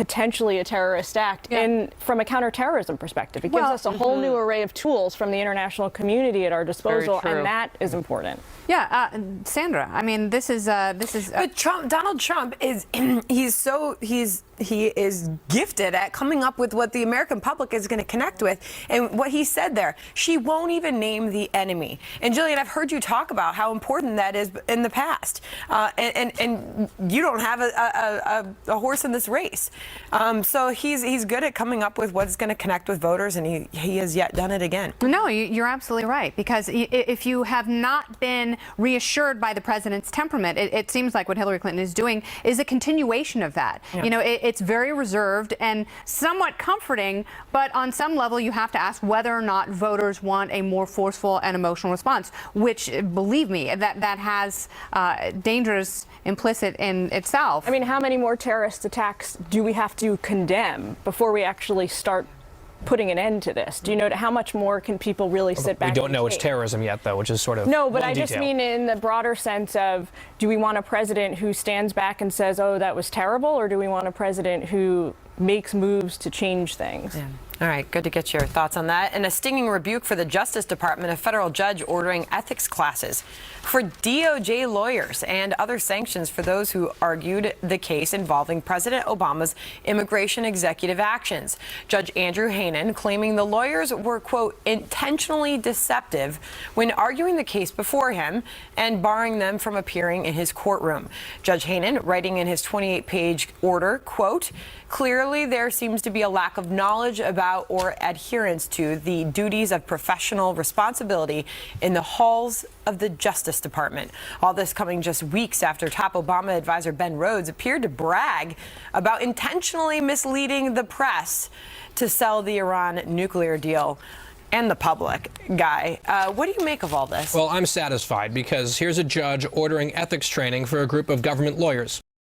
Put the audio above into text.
potentially a terrorist act from a counterterrorism perspective. It gives us a whole new array of tools from the international community at our disposal, and that is important. Yeah, Sandra, I mean, this is. But Donald Trump is he is gifted at coming up with what the American public is going to connect with. And what he said there, she won't even name the enemy. And Jillian, I've heard you talk about how important that is in the past. And you don't have a horse in this race. So he's good at coming up with what's going to connect with voters, and he has yet done it again. No, you're absolutely right. Because if you have not been reassured by the president's temperament, it seems like what Hillary Clinton is doing is a continuation of that. Yeah. You know, it's very reserved and somewhat comforting, but on some level you have to ask whether or not voters want a more forceful and emotional response, which, believe me, that has dangers implicit in itself. I mean, how many more terrorist attacks do we have to condemn before we actually start putting an end to this? Do you know how much more can people really sit back? We don't know it's terrorism yet, though, which is sort of no, but I just mean in the broader sense of, do we want a president who stands back and says, oh, that was terrible, or do we want a president who makes moves to change things? Yeah. All right, good to get your thoughts on that. And a stinging rebuke for the Justice Department, a federal judge ordering ethics classes for DOJ lawyers and other sanctions for those who argued the case involving President Obama's immigration executive actions. Judge Andrew Hanen claiming the lawyers were, quote, intentionally deceptive when arguing the case before him and barring them from appearing in his courtroom. Judge Hanen, writing in his 28-page order, quote, clearly there seems to be a lack of knowledge about or adherence to the duties of professional responsibility in the halls of the Justice Department. All this coming just weeks after top Obama advisor Ben Rhodes appeared to brag about intentionally misleading the press to sell the Iran nuclear deal and the public. Guy, what do you make of all this? Well, I'm satisfied because here's a judge ordering ethics training for a group of government lawyers.